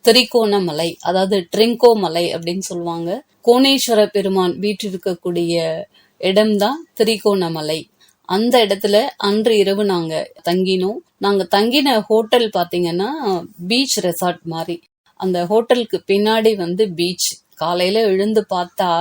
திரிகோணமலை, அதாவது ட்ரிங்கோ மலை அப்படின்னு சொல்லுவாங்க. கோணேஸ்வர பெருமான் வீற்றிருக்கக்கூடிய இடம்தான் திரிகோணமலை. அந்த இடத்துல அன்று இரவு நாங்க தங்கினோம். நாங்க தங்கின ஹோட்டல் பாத்தீங்கன்னா பீச் ரெசார்ட் மாதிரி. அந்த ஹோட்டலுக்கு பின்னாடி பீச். காலையில எழுந்து பார்த்தா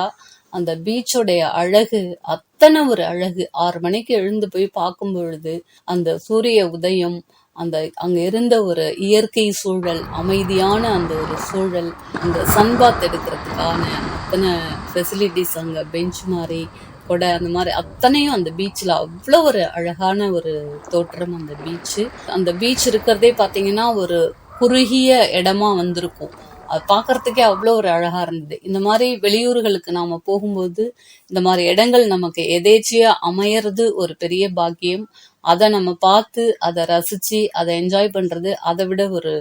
அந்த பீச்சோடைய அழகு அத்தனை ஒரு அழகு. 6 மணிக்கு எழுந்து போய் பார்க்கும் பொழுது அந்த சூரிய உதயம், அந்த அங்க இருந்த ஒரு இயற்கை சூழல், அமைதியான அந்த ஒரு சூழல், அந்த சன்பாத் எடுக்கிறதுக்கான அத்தனை ஃபெசிலிட்டிஸ், அங்க பெஞ்ச் மாதிரி கொடை, அந்த மாதிரி அத்தனையும் அந்த பீச்ல அவ்வளோ ஒரு அழகான ஒரு தோற்றம். அந்த பீச், அந்த பீச் இருக்கிறதே பாத்தீங்கன்னா ஒரு குறுகிய இடமா வந்திருக்கும். அது பார்க்கறதுக்கே அவ்வளோ ஒரு அழகா இருந்தது. இந்த மாதிரி வெளியூர்களுக்கு நாம போகும்போது இந்த மாதிரி இடங்கள் நமக்கு எதேச்சியா அமையறது ஒரு பெரிய பாக்கியம். அதை நம்ம பார்த்து அதை ரசிச்சு அதை என்ஜாய் பண்றது அதை விட ஒரு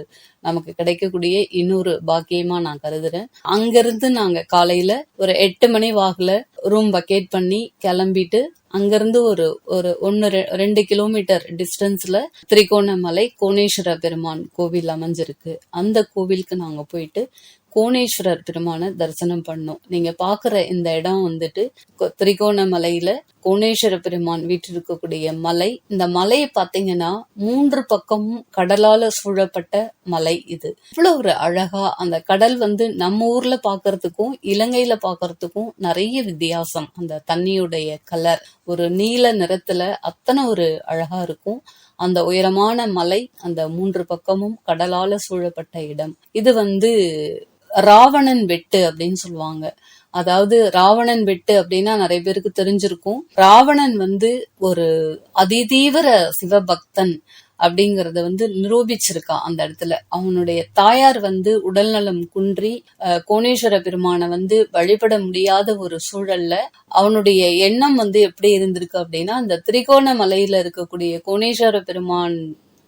நமக்கு கிடைக்கக்கூடிய இன்னொரு பாக்கியமா நான் கருதுறேன். அங்கிருந்து நாங்க காலையில ஒரு 8 மணி வாக்குல ரூம் வக்கேட் பண்ணி கிளம்பிட்டு, அங்கிருந்து ஒரு 2 கிலோமீட்டர் டிஸ்டன்ஸ்ல திரிகோணமலை கோணேஸ்வர பெருமான் கோவில் அமைஞ்சிருக்கு. அந்த கோவிலுக்கு நாங்க போயிட்டு கோணேஸ்வரர் பெருமான தரிசனம் பண்ணோம். நீங்க பாக்குற இந்த இடம் திரிகோணமலையில கோணேஸ்வர பெருமான் வீற்றிருக்கக்கூடிய மலை. இந்த மலையை பாத்தீங்கன்னா 3 பக்கமும் கடலால சூழப்பட்ட மலை. இது இவ்வளவு ஒரு அழகா, அந்த கடல் நம்ம ஊர்ல பாக்குறதுக்கும் இலங்கையில பாக்குறதுக்கும் நிறைய வித்தியாசம். அந்த தண்ணியுடைய கலர் ஒரு நீல நிறத்துல அத்தனை ஒரு அழகா இருக்கும். அந்த உயரமான மலை, அந்த 3 பக்கமும் கடலால சூழப்பட்ட இடம். இது ராவணன் வெட்டு அப்படின்னு சொல்லுவாங்க. அதாவது ராவணன் வெட்டு அப்படின்னா நிறைய பேருக்கு தெரிஞ்சிருக்கும். ராவணன் ஒரு அதிதீவிர சிவபக்தன் அப்படிங்கறத நிரூபிச்சிருக்கான். அந்த இடத்துல அவனுடைய தாயார் உடல் நலம் குன்றி கோணேஸ்வர பெருமான வழிபட முடியாத ஒரு சூழல்ல அவனுடைய எண்ணம் எப்படி இருந்திருக்கு அப்படின்னா, அந்த திரிகோணமலையில இருக்கக்கூடிய கோணேஸ்வர பெருமான்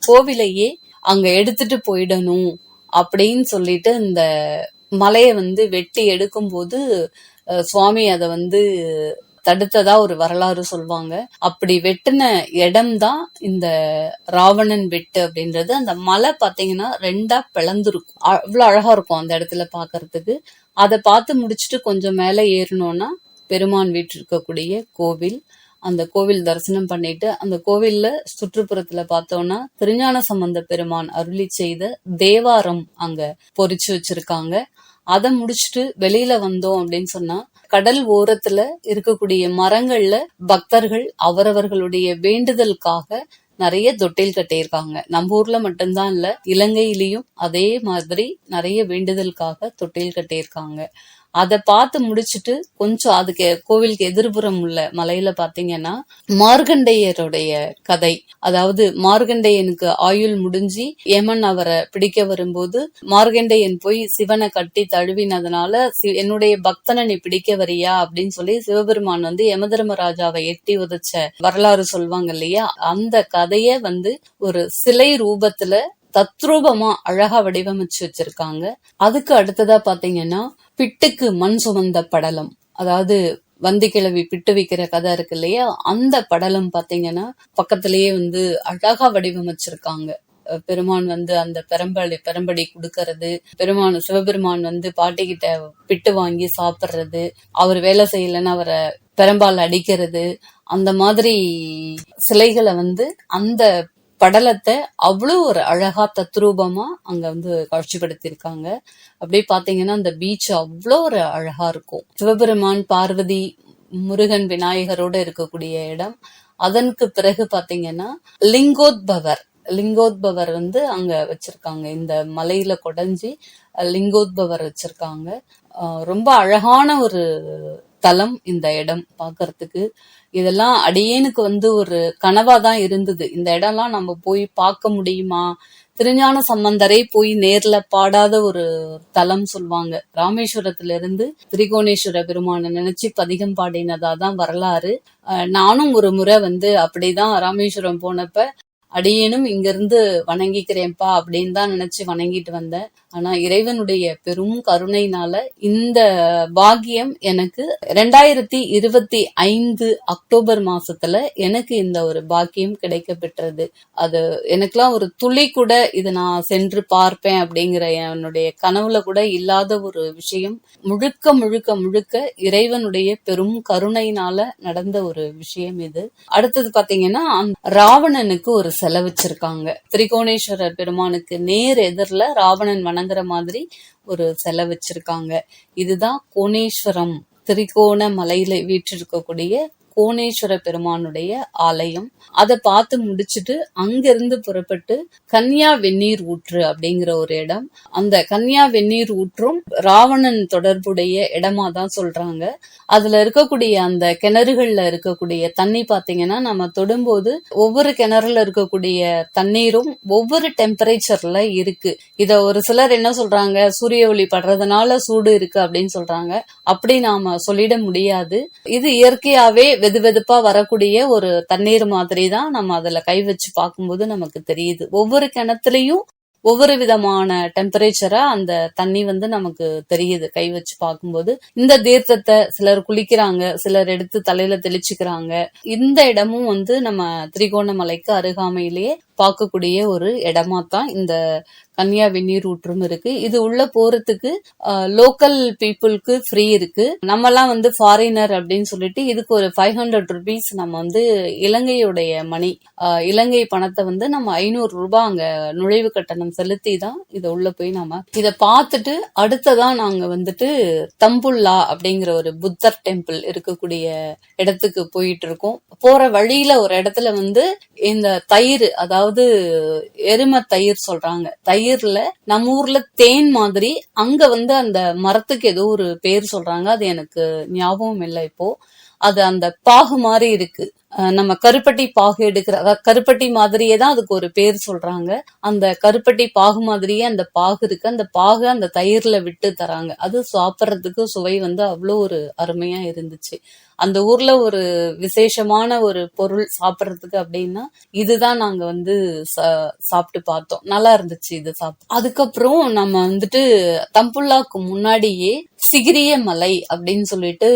கோவிலையே அங்க எடுத்துட்டு போயிடணும் அப்படின்னு சொல்லிட்டு இந்த மலையை வெட்டி எடுக்கும் போது சுவாமி அதை தடுத்ததா ஒரு வரலாறு சொல்லுவாங்க. அப்படி வெட்டின இடம் தான் இந்த ராவணன் வெட்டு அப்படின்றது. அந்த மலை பாத்தீங்கன்னா 2ஆ பிளந்துருக்கும். அவ்வளவு அழகா இருக்கும் அந்த இடத்துல பாக்குறதுக்கு. அதை பார்த்து முடிச்சுட்டு கொஞ்சம் மேல ஏறணும்னா பெருமான் வீற்றிருக்கக்கூடிய கோவில். அந்த கோவில் தரிசனம் பண்ணிட்டு, அந்த கோவில்ல சுற்றுப்புறத்துல பார்த்தோம்னா திருஞான சம்பந்த பெருமான் அருளி செய்த தேவாரம் அங்க பொறிச்சு வச்சிருக்காங்க. அதை முடிச்சுட்டு வெளியில வந்தோம் அப்படின்னு சொன்னா, கடல் ஓரத்துல இருக்கக்கூடிய மரங்கள்ல பக்தர்கள் அவரவர்களுடைய வேண்டுதலுக்காக நிறைய தொட்டில் கட்டியிருக்காங்க. நம்ம ஊர்ல மட்டும்தான் இல்ல, இலங்கையிலயும் அதே மாதிரி நிறைய வேண்டுதலுக்காக தொட்டில் கட்டியிருக்காங்க. அதை பார்த்து முடிச்சுட்டு கொஞ்சம் அதுக்கு கோவிலுக்கு எதிர்புறம் உள்ள மலையில பாத்தீங்கன்னா மார்கண்டேயருடைய கதை. அதாவது மார்கண்டேயனுக்கு ஆயுள் முடிஞ்சு யமன் அவரை பிடிக்க வரும்போது மார்கண்டேயன் போய் சிவனை கட்டி தழுவினதுனால என்னுடைய பக்தனை நீ பிடிக்க வரியா அப்படின்னு சொல்லி சிவபெருமான் யமதர்மராஜாவை எட்டி உதைச்ச வரலாறு சொல்லுவாங்க இல்லையா. அந்த கதைய ஒரு சிலை ரூபத்துல தத்ரூபமா அழகா வடிவமைச்சு வச்சிருக்காங்க. அதுக்கு அடுத்ததா பாத்தீங்கன்னா பிட்டுக்கு மண் சுமந்த படலம், அதாவது வந்திக்கிழவி பிட்டு வைக்கிற கதை இருக்கு இல்லையா, அந்த படலம் பாத்தீங்கன்னா பக்கத்திலேயே அழகா வடிவமைச்சிருக்காங்க. பெருமான் அந்த பெரம்படி கொடுக்கறது, சிவபெருமான் பாட்டிக்கிட்ட பிட்டு வாங்கி சாப்பிடுறது, அவர் வேலை செய்யலன்னு அவரை பெரம்பால் அடிக்கிறது, அந்த மாதிரி சிலைகளை அந்த படலத்தை அவ்வளவு ஒரு அழகா தத்ரூபமா அங்க காட்சிப்படுத்திருக்காங்க. அப்படியே பாத்தீங்கன்னா அந்த பீச் அவ்வளோ ஒரு அழகா இருக்கும். சிவபெருமான், பார்வதி, முருகன், விநாயகரோட இருக்கக்கூடிய இடம். அதற்கு பிறகு பாத்தீங்கன்னா லிங்கோத்பவர் அங்க வச்சிருக்காங்க. இந்த மலையில கொடைஞ்சி லிங்கோத்பவர் வச்சிருக்காங்க. ரொம்ப அழகான ஒரு தலம் இந்த இடம் பாக்குறதுக்கு. இதெல்லாம் அடியேனுக்கு ஒரு கனவாதான் இருந்தது. இந்த இடம்லாம் நம்ம போய் பார்க்க முடியுமா? திருஞான சம்பந்தரே போய் நேர்ல பாடாத ஒரு தலம் சொல்லுவாங்க. ராமேஸ்வரத்துல இருந்து திரிகோணேஸ்வர பெருமான நினைச்சு பதிகம் பாடினதாதான் வரலாறு. நானும் ஒரு முறை அப்படிதான் ராமேஸ்வரம் போனப்ப அடியேனும் இங்கிருந்து வணங்கிக்கிறேன்ப்பா அப்படின்னு தான் நினைச்சு வணங்கிட்டு வந்தேன். ஆனா இறைவனுடைய பெரும் கருணையினால இந்த பாக்கியம் எனக்கு 2025 அக்டோபர் மாசத்துல எனக்கு இந்த ஒரு பாக்கியம் கிடைக்க பெற்றது. அது எனக்கெல்லாம் ஒரு துளி கூட இது நான் சென்று பார்ப்பேன் அப்படிங்கிற என்னுடைய கனவுல கூட இல்லாத ஒரு விஷயம். முழுக்க முழுக்க முழுக்க இறைவனுடைய பெரும் கருணையினால நடந்த ஒரு விஷயம் இது. அடுத்தது பாத்தீங்கன்னா, ராவணனுக்கு ஒரு சிலை வச்சிருக்காங்க. திரிகோணேஸ்வரர் பெருமானுக்கு நேர் எதிரில ராவணன் வணங்குற மாதிரி ஒரு சிலை வச்சிருக்காங்க. இதுதான் கோணேஸ்வரம், திரிகோண மலையில வீற்றிருக்கக்கூடிய கோணேஸ்வர பெருமானுடைய ஆலயம். அதை பார்த்து முடிச்சுட்டு அங்கிருந்து புறப்பட்டு கன்யா வெந்நீர் ஊற்று அப்படிங்கிற ஒரு இடம். அந்த கன்யா வெந்நீர் ஊற்றும் ராவணன் தொடர்புடைய இடமா தான் சொல்றாங்க. அதுல இருக்கக்கூடிய அந்த கிணறுகள்ல இருக்கக்கூடிய தண்ணி பாத்தீங்கன்னா, நம்ம தொடும்போது ஒவ்வொரு கிணறுல இருக்கக்கூடிய தண்ணீரும் ஒவ்வொரு டெம்பரேச்சர்ல இருக்கு. இத ஒரு சிலர் என்ன சொல்றாங்க, சூரிய ஒளி படுறதுனால சூடு இருக்கு அப்படின்னு சொல்றாங்க. அப்படி நாம சொல்லிட முடியாது. இது இயற்கையாவே வெது வெதுப்பா வரக்கூடிய ஒரு தண்ணீர் மாதிரி தான். நம்ம அதுல கை வச்சு பார்க்கும்போது நமக்கு தெரியுது. ஒவ்வொரு கிணத்துலயும் ஒவ்வொரு விதமான டெம்பரேச்சரா அந்த தண்ணி நமக்கு தெரியுது கை வச்சு பார்க்கும்போது. இந்த தீர்த்தத்தை சிலர் குளிக்கிறாங்க, சிலர் எடுத்து தலையில தெளிச்சுக்கிறாங்க. இந்த இடமும் நம்ம திரிகோணமலைக்கு அருகாமையிலேயே பார்க்கக்கூடிய ஒரு இடமா தான் இந்த கன்யா வெந்நீர் ஊற்றும் இருக்கு. இது உள்ள போறதுக்கு லோக்கல் பீப்புளுக்கு ஃப்ரீ இருக்கு. நம்ம எல்லாம் ஃபாரினர் அப்படின்னு சொல்லிட்டு இதுக்கு ஒரு 500 rupees நம்ம இலங்கையுடைய மணி, இலங்கை பணத்தை நம்ம 500 ரூபாய் அங்க நுழைவு கட்டணம் செலுத்தி தான் இதை உள்ள போய் நம்ம இதை பார்த்துட்டு அடுத்ததான் நாங்க தம்புல்லா அப்படிங்கிற ஒரு புத்தர் டெம்பிள் இருக்கக்கூடிய இடத்துக்கு போயிட்டு இருக்கோம். போற வழியில ஒரு இடத்துல இந்த தயிர், அதாவது எருமை தயிர் சொல்றாங்க. தயிர்ல நம்ம ஊர்ல தேன் மாதிரி அங்க அந்த மரத்துக்கு ஏதோ ஒரு பேர் சொல்றாங்க. அது எனக்கு ஞாபகம் இல்லை இப்போ. அது அந்த பாகு மாதிரி இருக்கு. நம்ம கருப்பட்டி பாகு எடுக்கிற கருப்பட்டி மாதிரியே தான் அதுக்கு ஒரு பேர் சொல்றாங்க. அந்த கருப்பட்டி பாகு மாதிரியே அந்த பாகு இருக்கு. அந்த பாகு அந்த தயிர்ல விட்டு தராங்க. அது சாப்பிட்றதுக்கு சுவை அவ்வளோ ஒரு அருமையா இருந்துச்சு. அந்த ஊர்ல ஒரு விசேஷமான ஒரு பொருள் சாப்பிட்றதுக்கு அப்படின்னா இதுதான் நாங்க சாப்பிட்டு பார்த்தோம். நல்லா இருந்துச்சு இது சாப்பிட்டு. அதுக்கப்புறம் நம்ம தம்புல்லாக்கு முன்னாடியே சிகிரிய மலை அப்படின்னு சொல்லிட்டு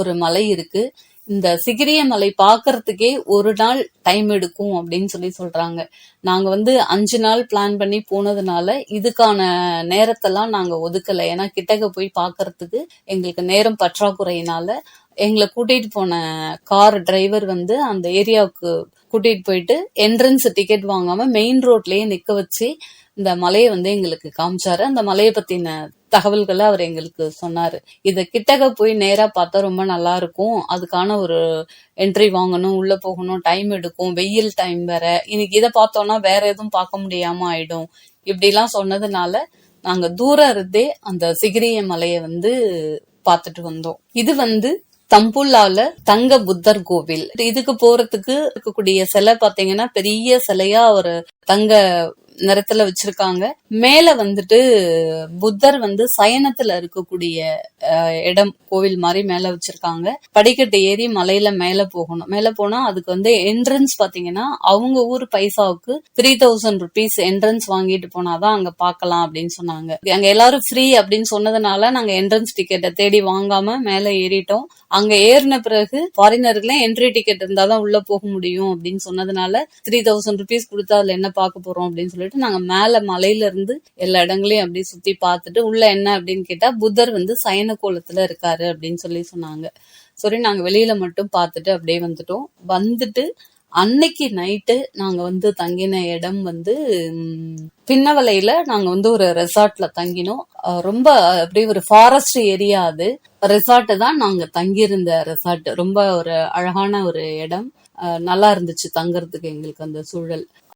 ஒரு மலை இருக்கு. இந்த சிகிரிய மலை பாக்குறதுக்கே ஒரு நாள் டைம் எடுக்கும் அப்படின்னு சொல்றாங்க. நாங்க 5 நாள் பிளான் பண்ணி போனதுனால இதுக்கான நேரத்தெல்லாம் நாங்க ஒதுக்கல. ஏன்னா கிட்டக்க போய் பாக்குறதுக்கு எங்களுக்கு நேரம் பற்றாக்குறையினால எங்களை கூட்டிட்டு போன கார் டிரைவர் அந்த ஏரியாவுக்கு கூட்டிட்டு போயிட்டு என்ட்ரன்ஸ் டிக்கெட் வாங்காம மெயின் ரோட்லயே நிக்க வச்சு இந்த மலையை எங்களுக்கு காமிச்சாரு. அந்த மலையை பத்தின தகவல்களை அவர் எங்களுக்கு சொன்னாரு. இத கிட்டக்க போய் நேரா பார்த்தா ரொம்ப நல்லா இருக்கும். அதுக்கான ஒரு என்ட்ரி வாங்கணும், உள்ள போகணும், டைம் எடுக்கும், வெயில் டைம் வேற. இன்னைக்கு இதை பார்த்தோம்னா வேற எதுவும் பார்க்க முடியாம ஆயிடும். இப்படி எல்லாம் சொன்னதுனால நாங்க தூரம் இருந்தே அந்த சிகிரிய மலையை பார்த்துட்டு வந்தோம். இது தம்புல்லால தங்க புத்தர் கோவில். இதுக்கு போறதுக்கு இருக்கக்கூடிய சிலை பாத்தீங்கன்னா பெரிய சிலையா ஒரு தங்க நிறத்துல வச்சிருக்காங்க. மேல புத்தர் சயனத்துல இருக்கக்கூடிய இடம் கோவில் மாதிரி மேல வச்சிருக்காங்க. படிக்கட்டு ஏறி மலையில மேல போகணும். மேல போனா அதுக்கு என்ட்ரன்ஸ் பாத்தீங்கன்னா அவங்க ஊர் பைசாவுக்கு 3000 rupees என்ட்ரன்ஸ் வாங்கிட்டு போனாதான் அங்க பாக்கலாம் அப்படின்னு சொன்னாங்க. அங்க எல்லாரும் ஃப்ரீ அப்படின்னு சொன்னதுனால நாங்க என்ட்ரன்ஸ் டிக்கெட்டை தேடி வாங்காம மேல ஏறிட்டோம். அங்க ஏறின பிறகு ஃபாரினருக்குலாம் என்ட்ரி டிக்கெட் இருந்தாதான் உள்ள போக முடியும் அப்படின்னு சொன்னதுனால 3000 rupees கொடுத்தா அதுல என்ன பார்க்க போறோம் அப்படின்னு சொல்லிட்டு நாங்க மேல மலையில இருந்து எல்லா இடங்களையும் அப்படியே சுத்தி பார்த்துட்டு உள்ள என்ன அப்படின்னு கேட்டா புத்தர் சயன கோலத்துல இருக்காரு அப்படின்னு சொன்னாங்க. சரி, நாங்க வெளியில மட்டும் பார்த்துட்டு அப்படியே வந்துட்டு அன்னைக்கு நைட்டு நாங்க தங்கின இடம் பின்னவலையில நாங்க ஒரு ரெசார்ட்ல தங்கினோம். ரொம்ப அப்படியே ஒரு ஃபாரஸ்ட் ஏரியா. அது ரெசார்ட் தான் நாங்க தங்கியிருந்த ரெசார்ட். ரொம்ப ஒரு அழகான ஒரு இடம். நல்லா இருந்துச்சு தங்கறதுக்கு எங்களுக்கு அந்த சூழல்.